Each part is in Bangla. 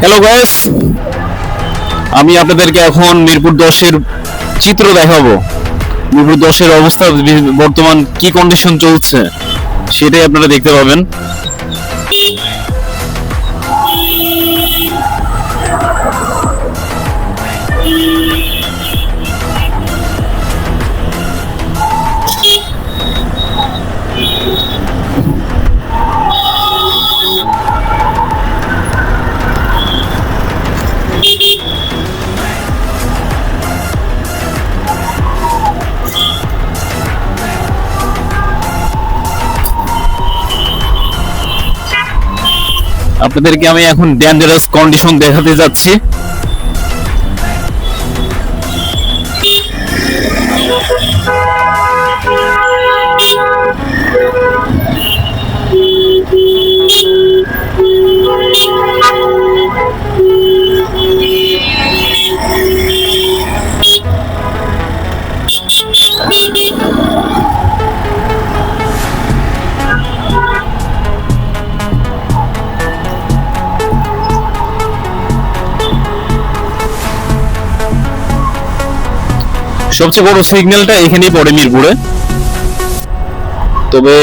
হ্যালো গাইস, আমি আপনাদেরকে এখন মিরপুর 10-এর চিত্র দেখাবো। মিরপুর 10-এর অবস্থা বর্তমান কি কন্ডিশন চলছে সেটাই আপনারা দেখতে পাবেন। আপনাদেরকে আমি এখন ডেঞ্জারাস কন্ডিশন দেখাতে যাচ্ছি। সবচেয়ে বড় সিগন্যালটা এখানেই পড়ে মিরপুরে, তবে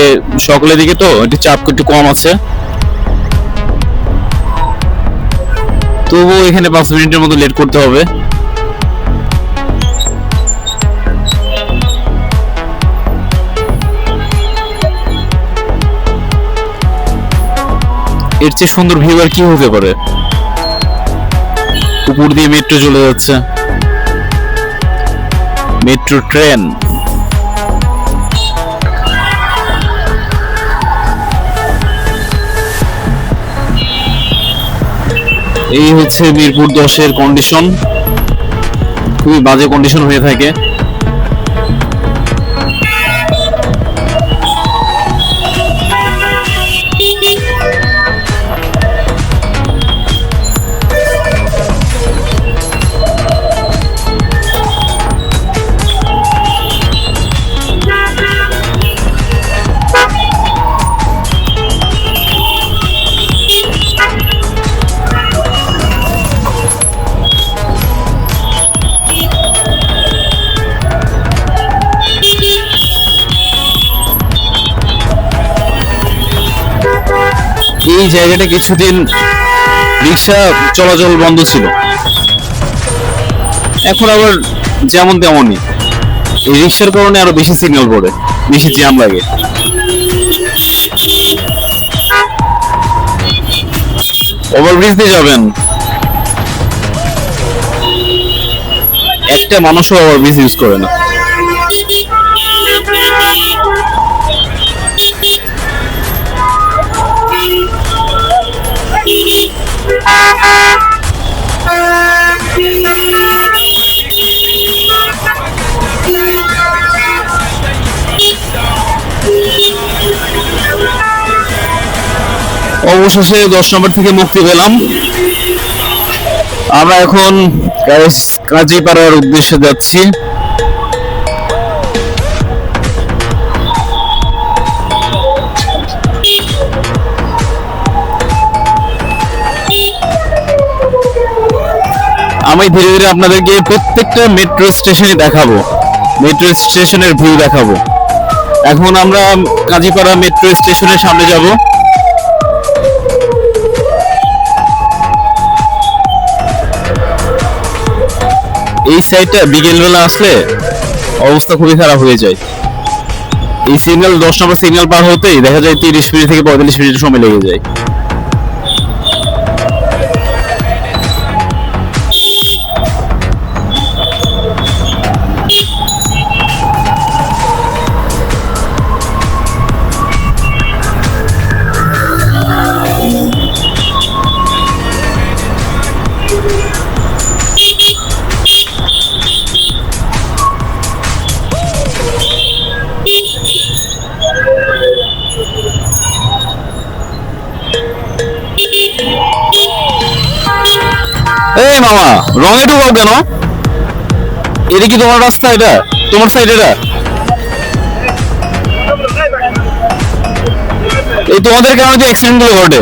সকলের দিকে তো একটু চাপ একটু কম আছে। তবুও এখানে 5 মিনিটের মতো লেট করতে হবে। এর চেয়ে সুন্দর ভিউ আর কি হতে পারে। উপর দিয়ে মেট্রো চলে যাচ্ছে, মেট্রো ট্রেন। এই হচ্ছে মিরপুর 10-এর কন্ডিশন, খুবই বাজে কন্ডিশন হয়ে থাকে। এই জায়গাটা কিছুদিন রিক্সা চলাচল বন্ধ ছিল, এখন আবার যেমন তেমনই। এই রিক্সার কারণে আরো বেশি সিগন্যাল পড়ে, বেশি জ্যাম লাগে। ওভারব্রিজ দিয়ে যাবেন, একটা মানুষও ওভারব্রিজ ইউজ করে না। অবশেষে 10 নম্বর থেকে মুক্তি পেলাম। আমরা এখন কাজীপাড়ার উদ্দেশ্যে যাচ্ছি। আমি ধীরে ধীরে আপনাদেরকে প্রত্যেকটা মেট্রো স্টেশনে দেখাবো, মেট্রো স্টেশনের ভিউ দেখাবো। এখন আমরা কাজীপাড়া মেট্রো স্টেশনের সামনে যাব। এই সাইডটা বিকেলবেলা আসলে অবস্থা খুবই খারাপ হয়ে যায়। এই সিগন্যাল 10 নম্বর সিগন্যাল পার হতেই দেখা যায় 30 মিনিট থেকে 45 মিনিট সময় লেগে যায়। এই মামা, রঙে ঢুকাও কেন? এটা কি তোমার রাস্তা? এটা তোমার সাইড? এটা এই তোমাদের কারণে যে অ্যাক্সিডেন্ট গুলো ঘটে।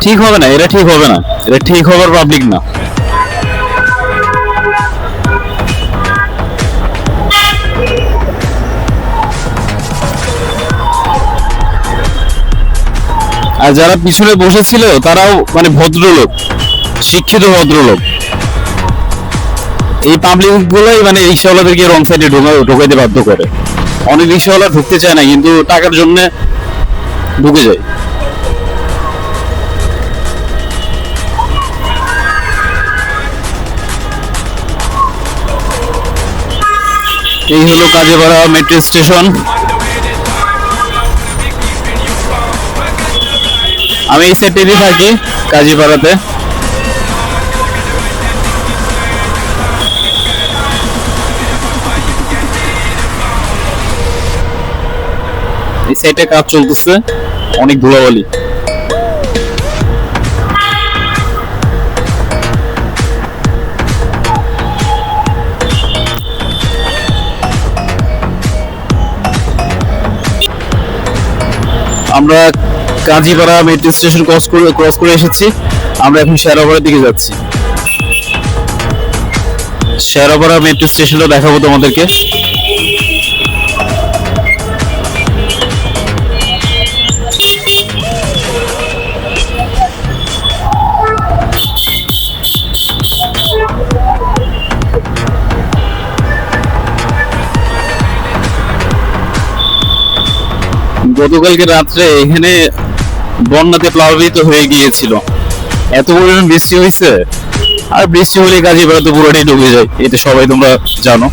ঠিক হবে না, এটা ঠিক হবে না, এটা ঠিক হবার পাবলিক না। আর যারা পিছনে বসেছিল তারাও মানে ভদ্রলোক, শিক্ষিত ভদ্রলোক। এই পাবলিক গুলোই মানে রিক্সাওয়ালাদেরকে রং সাইডে ঢোকাইতে বাধ্য করে। অনেক রিক্সাওয়ালা ঢুকতে চায় না, কিন্তু টাকার জন্য ঢুকে যায়। এই হলো কাজীপাড়া মেট্রো স্টেশন। আমি এই সাইডে থাকি, কাজীপাড়াতে। এই সাইডে কাজ চলতেছে, অনেক ধুলাবালি। আমরা কাজীপাড়া মেট্রো স্টেশন ক্রস করে এসেছি। আমরা এখন শেরাপাড়ার দিকে যাচ্ছি। শেরাপাড়া মেট্রো স্টেশনটা দেখাবো তোমাদেরকে। গতকালকে রাত্রে এখানে বন্যাতে প্লাবিত হয়ে গিয়েছিল, এত পরিমাণ বৃষ্টি হয়েছে। আর বৃষ্টি হলে কাজীপাড়া তো পুরোটাই ডুবে যায়, এটা সবাই তোমরা জানো।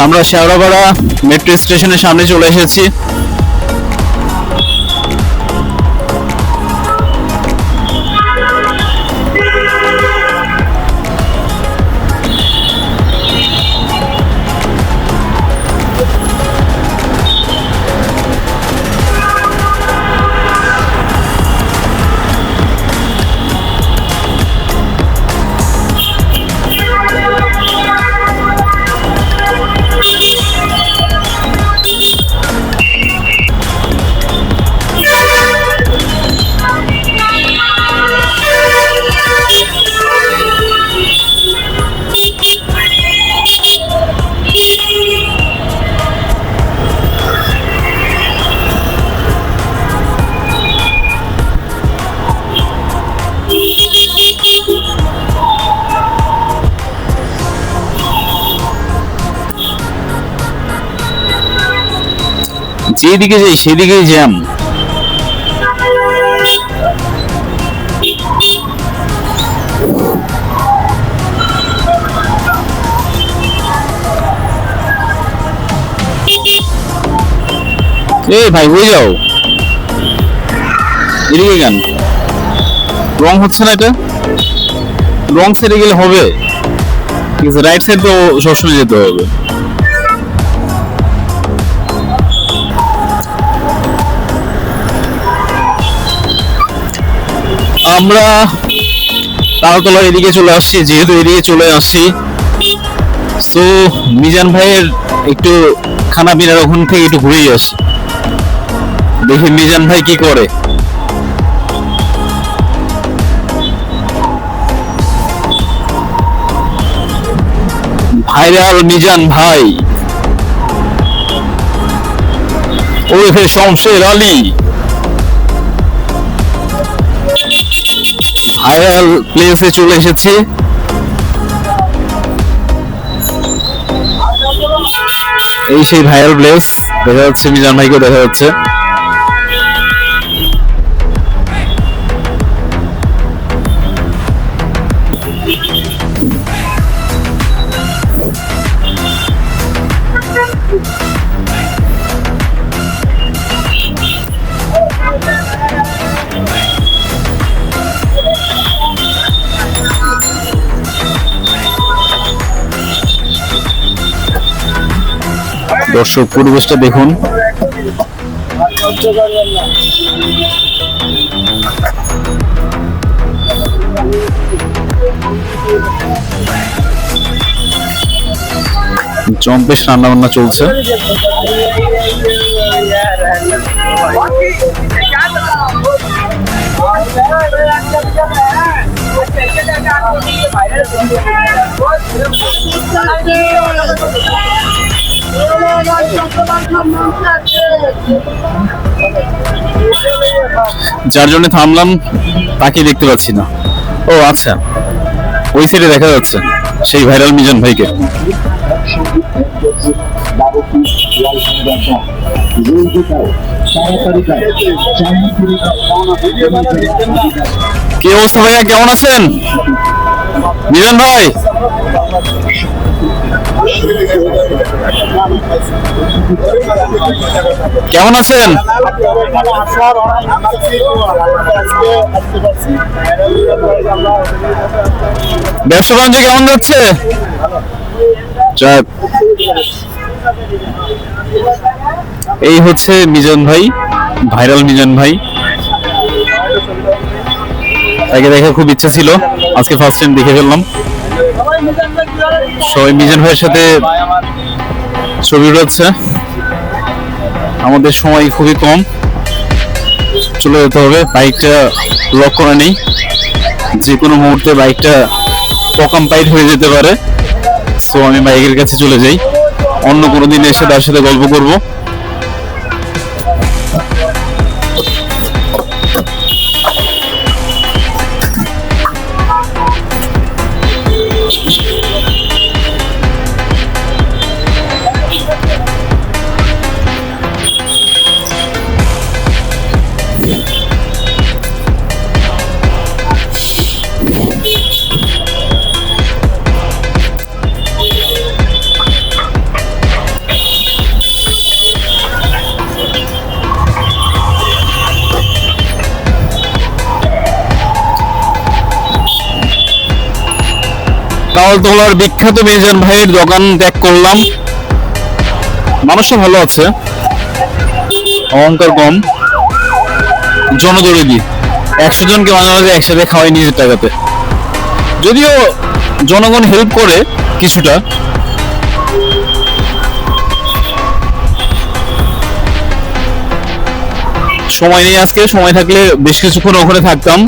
আমরা শেওড়াপাড়া মেট্রো স্টেশনের সামনে চলে এসেছি। যেদিকে যাই সেদিকেই জ্যাম। এই ভাই হয়ে যাও, এদিকে কেন? রং হচ্ছে না, এটা রং সাইডে গেলে হবে। ঠিক আছে, রাইট সাইড তো সবসময় যেতে হবে। আমরা তালতলার এদিকে চলে আসছি। যেহেতু এদিকে চলে আসছি, তো মিজান ভাইয়ের একটু খানা পিনার ওখান থেকে একটু ঘুরেই আসি, দেখি মিজান ভাই কি করে। ভাইরাল মিজান ভাই, ওরফে শমশের আলী, ভাইরাল প্লেসে চলে এসেছে। এই সেই ভাইরাল প্লেস, দেখা যাচ্ছে মিজান ভাইকেও দেখা যাচ্ছে। দর্শক পরিবেশটা দেখুন, জম্পেশ রান্না বান্না চলছে। যার জন্য থামলাম তাকে দেখতে পাচ্ছি না। ও আচ্ছা, ওই সাইডে দেখা যাচ্ছে সেই ভাইরাল মিজান ভাইকে। কি অবস্থা ভাইয়া, কেমন আছেন? মিজান ভাই কেমন আছেন? ব্যবসা বাণিজ্য কেমন যাচ্ছে? এই হচ্ছে মিজান ভাই, ভাইরাল মিজান ভাই। তাকে দেখা খুব ইচ্ছা ছিল, আজকে ফার্স্ট টাইম দেখে ফেললাম। সবাই মিজান ভাইয়ের সাথে ছবি উঠাচ্ছে। আমাদের সময় খুবই কম, চলে যেতে হবে। বাইকটা লক করা নেই, যে কোনো মুহূর্তে বাইকটা পকাম্পাইড হয়ে যেতে পারে। সো আমি বাইকের কাছে চলে যাই, অন্য কোনো দিন এসে তার সাথে গল্প করব। তালতলার বিখ্যাত মিজান ভাইয়ের দোকান ত্যাগ করলাম। মানুষও ভালো আছে, অহংকার কম, জনদরদি। 100 জনকে মাঝে মাঝে একসাথে খাওয়াই নিজের টাকাতে, যদিও জনগণ হেল্প করে কিছুটা। সময় নেই আজকে, সময় থাকলে বেশ কিছুক্ষণ ওখানে থাকতাম।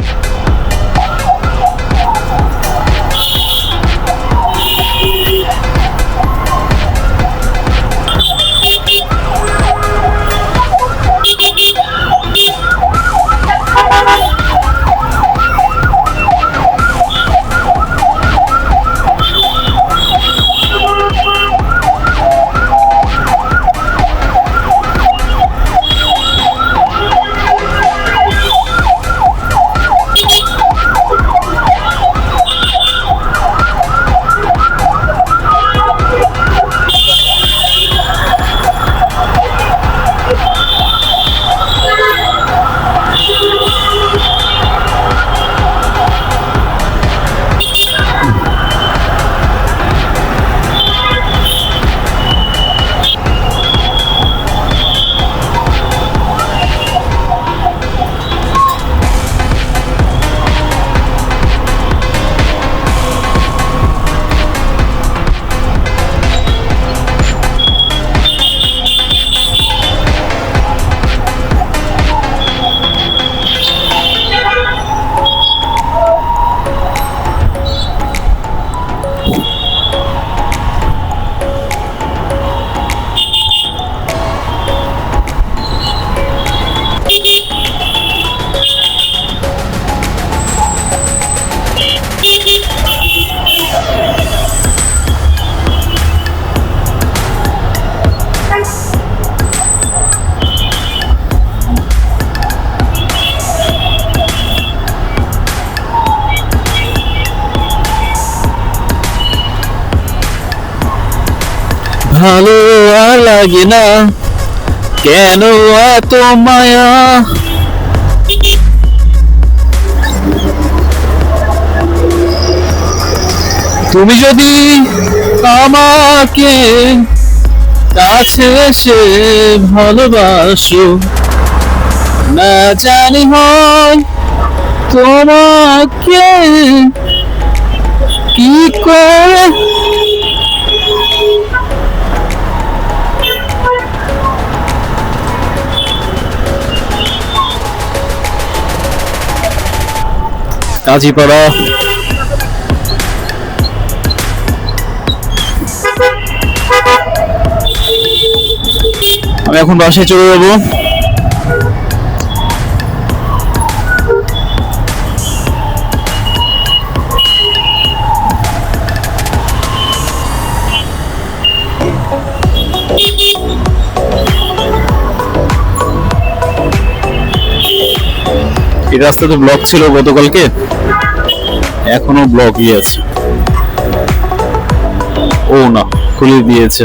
ভালো আর লাগে না, কেন এত মায়া? তুমি যদি আমাকে কাছে এসে ভালোবাসো, না জানি হয় তোমাকে কি করে। কাজীপাড়া। আমি এখন বাসায় চলে যাবো। এই রাস্তা তো ব্লক ছিল গতকালকে, এখনো ব্লকই আছে। ও না, খুলে দিয়েছে।